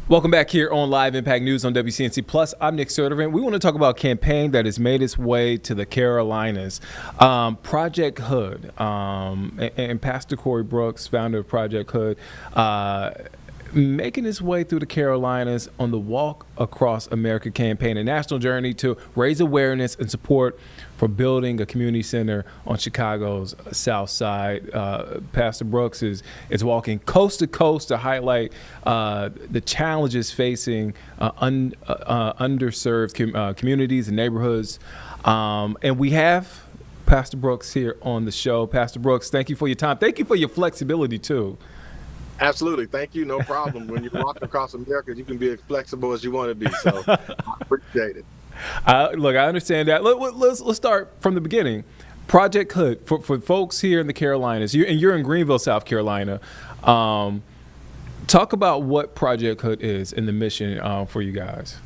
Welcome back here on Live Impact News on WCNC Plus. I'm Nick Sertivant. We want to talk about a campaign that has made its way to the Carolinas, Project H.O.O.D. And Pastor Corey Brooks, founder of Project H.O.O.D., making his way through the Carolinas on the Walk Across America campaign, a national journey to raise awareness and support for building a community center on Chicago's South Side. Pastor Brooks is walking coast to coast to highlight the challenges facing underserved communities and neighborhoods. And we have Pastor Brooks here on the show. Pastor Brooks, thank you for your time. Thank you for your flexibility, too. Absolutely. Thank you. No problem. When you're walking across America, you can be as flexible as you want to be. So I appreciate it. Look, I understand that. Let's start from the beginning. Project H.O.O.D. for folks here in the Carolinas. You're in Greenville, South Carolina. Talk about what Project H.O.O.D. is and the mission for you guys.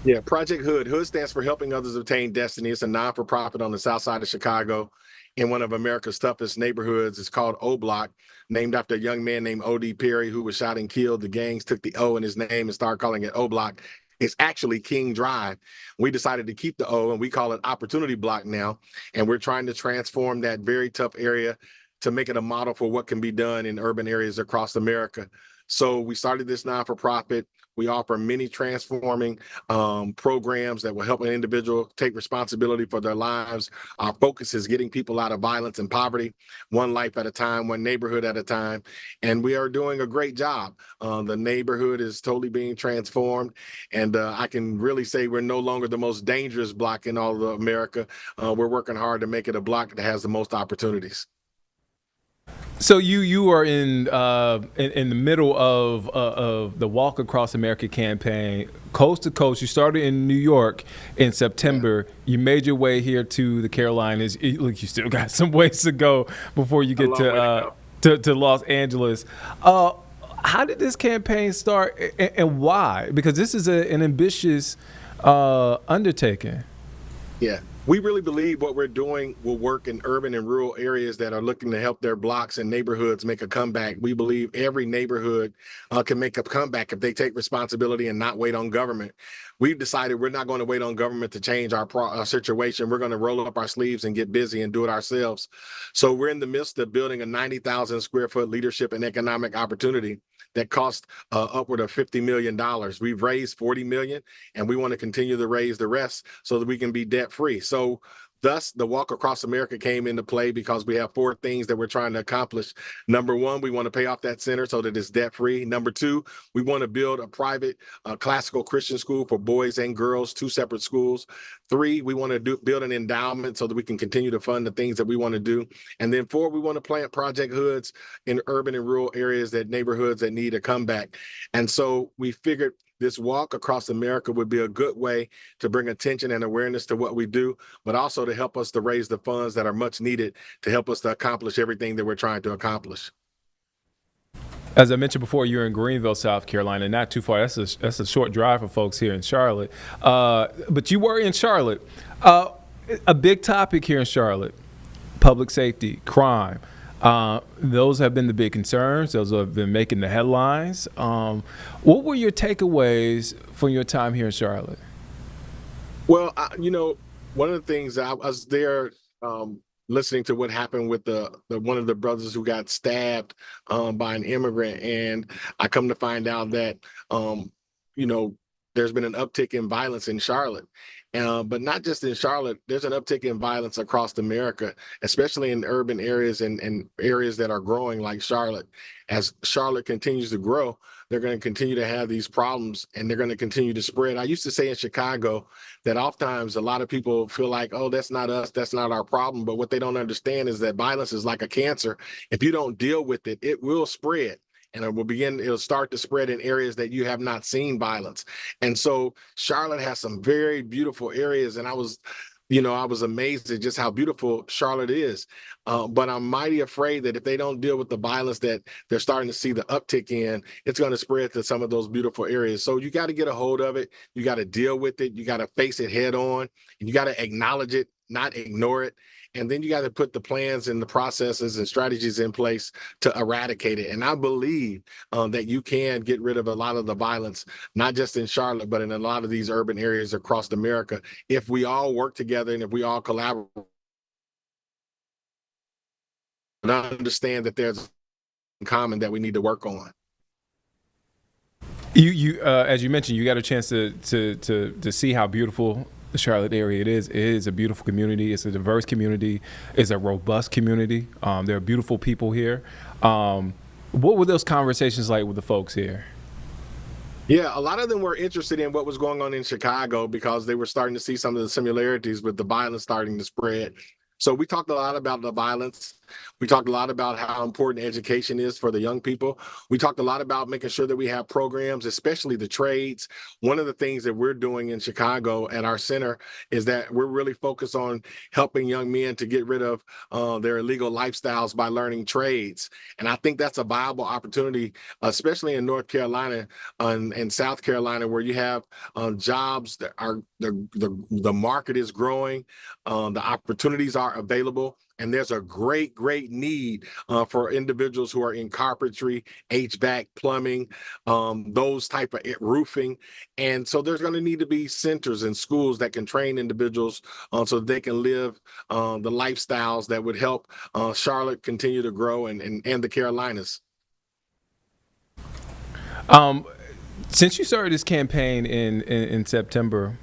Yeah, Project H.O.O.D. H.O.O.D. stands for Helping Others Obtain Destiny. It's a non-for-profit on the south side of Chicago in one of America's toughest neighborhoods. It's called O Block, named after a young man named O.D. Perry, who was shot and killed. The gangs took the O in his name and started calling it O Block. It's actually King Drive. We decided to keep the O, and we call it Opportunity Block now. And we're trying to transform that very tough area to make it a model for what can be done in urban areas across America. So we started this non-for-profit. We offer many transforming programs that will help an individual take responsibility for their lives. Our focus is getting people out of violence and poverty, one life at a time, one neighborhood at a time. And we are doing a great job. The neighborhood is totally being transformed. And I can really say we're no longer the most dangerous block in all of America. We're working hard to make it a block that has the most opportunities. So you are in the middle of the Walk Across America campaign, coast to coast. You started in New York in September. Yeah. You made your way here to the Carolinas. Look, you still got some ways to go before you get to Los Angeles. How did this campaign start, and why? Because this is an ambitious undertaking. Yeah. We really believe what we're doing will work in urban and rural areas that are looking to help their blocks and neighborhoods make a comeback. We believe every neighborhood can make a comeback if they take responsibility and not wait on government. We've decided we're not going to wait on government to change our situation. We're going to roll up our sleeves and get busy and do it ourselves. So we're in the midst of building a 90,000 square foot leadership and economic opportunity that cost upward of $50 million. We've raised $40 million, and we want to continue to raise the rest so that we can be debt free. So thus, the Walk Across America came into play because we have four things that we're trying to accomplish. Number one, we want to pay off that center so that it's debt free. Number two, we want to build a private classical Christian school for boys and girls, two separate schools. Three, we want to build an endowment so that we can continue to fund the things that we want to do. And then four, we want to plant Project H.O.O.Ds in urban and rural areas, neighborhoods that need a comeback. And so we figured this Walk Across America would be a good way to bring attention and awareness to what we do, but also to help us to raise the funds that are much needed to help us to accomplish everything that we're trying to accomplish. As I mentioned before, you're in Greenville, South Carolina, not too far. That's a short drive for folks here in Charlotte. But you were in Charlotte. A big topic here in Charlotte, public safety, crime. Those have been the big concerns. Those have been making the headlines. What were your takeaways from your time here in Charlotte? Well, one of the things I was there listening to what happened with the one of the brothers who got stabbed by an immigrant, and I come to find out that there's been an uptick in violence in Charlotte. But not just in Charlotte, there's an uptick in violence across America, especially in urban areas and areas that are growing like Charlotte. As Charlotte continues to grow, they're going to continue to have these problems and they're going to continue to spread. I used to say in Chicago that oftentimes a lot of people feel like, oh, that's not us, that's not our problem. But what they don't understand is that violence is like a cancer. If you don't deal with it, it will spread. And it'll start to spread in areas that you have not seen violence. And so Charlotte has some very beautiful areas. And I was amazed at just how beautiful Charlotte is. But I'm mighty afraid that if they don't deal with the violence that they're starting to see the uptick in, it's going to spread to some of those beautiful areas. So you got to get a hold of it. You got to deal with it. You got to face it head on, and you got to acknowledge it, not ignore it. and then you got to put the plans and the processes and strategies in place to eradicate it. And I believe that you can get rid of a lot of the violence, not just in Charlotte, but in a lot of these urban areas across America, if we all work together and if we all collaborate and understand that there's in common that we need to work on. You as you mentioned, you got a chance to see how beautiful the Charlotte area it is. It is a beautiful community. It's a diverse community. It's a robust community. There are beautiful people here. What were those conversations like with the folks here? Yeah, a lot of them were interested in what was going on in Chicago because they were starting to see some of the similarities with the violence starting to spread. So we talked a lot about the violence. We talked a lot about how important education is for the young people. We talked a lot about making sure that we have programs, especially the trades. One of the things that we're doing in Chicago at our center is that we're really focused on helping young men to get rid of their illegal lifestyles by learning trades. And I think that's a viable opportunity, especially in North Carolina and South Carolina, where you have jobs that are the market is growing, the opportunities are available. And there's a great need for individuals who are in carpentry, HVAC, plumbing, those type of roofing. And so there's going to need to be centers and schools that can train individuals so they can live the lifestyles that would help Charlotte continue to grow and the Carolinas. Since you started this campaign in September,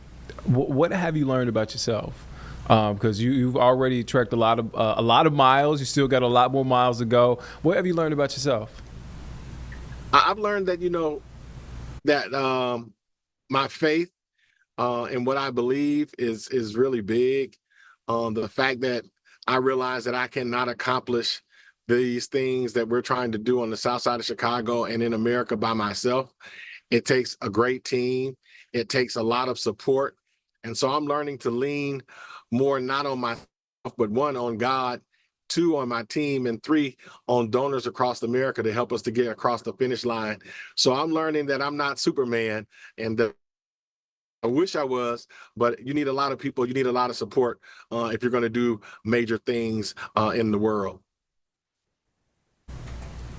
what have you learned about yourself? Because you've already trekked a lot of miles. You still got a lot more miles to go. What have you learned about yourself? I've learned that that my faith and what I believe is really big. The fact that I realize that I cannot accomplish these things that we're trying to do on the south side of Chicago and in America by myself. It takes a great team. It takes a lot of support. And so I'm learning to lean more not on myself, but one, on God, two, on my team, and three, on donors across America to help us to get across the finish line. So I'm learning that I'm not Superman, and I wish I was, but you need a lot of people. You need a lot of support if you're going to do major things in the world.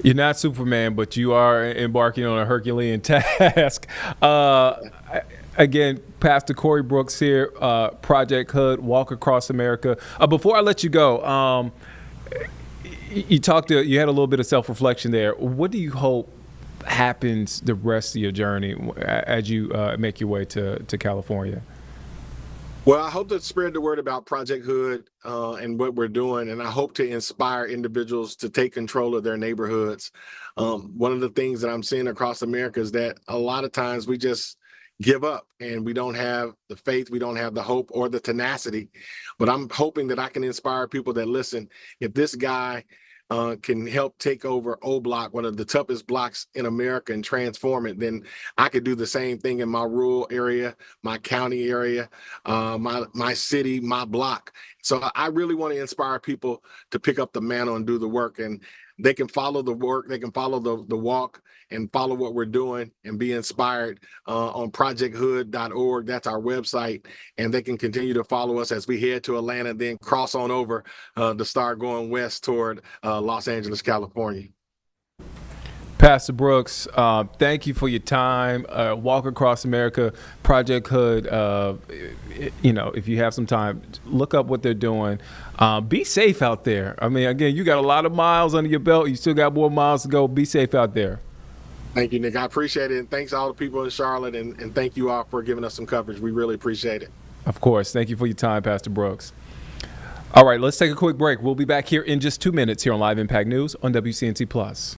You're not Superman, but you are embarking on a Herculean task. Again, Pastor Corey Brooks here, Project H.O.O.D, Walk Across America. Before I let you go, you had a little bit of self-reflection there. What do you hope happens the rest of your journey as you make your way to California? Well, I hope to spread the word about Project H.O.O.D and what we're doing, and I hope to inspire individuals to take control of their neighborhoods. One of the things that I'm seeing across America is that a lot of times we just give up and we don't have the faith, we don't have the hope or the tenacity. But I'm hoping that I can inspire people that listen. If this guy can help take over O Block, one of the toughest blocks in America, and transform it, then I could do the same thing in my rural area, my county area, my city, my block. So I really want to inspire people to pick up the mantle and do the work. And they can follow the work, they can follow the walk and follow what we're doing and be inspired on projecthood.org. That's our website. And they can continue to follow us as we head to Atlanta, then cross on over to start going west toward Los Angeles, California. Pastor Brooks, thank you for your time. Walk Across America, Project H.O.O.D. If you have some time, look up what they're doing. Be safe out there. I mean, again, you got a lot of miles under your belt. You still got more miles to go. Be safe out there. Thank you, Nick. I appreciate it. And thanks to all the people in Charlotte. And thank you all for giving us some coverage. We really appreciate it. Of course. Thank you for your time, Pastor Brooks. All right, let's take a quick break. We'll be back here in just 2 minutes here on Live Impact News on WCNC Plus.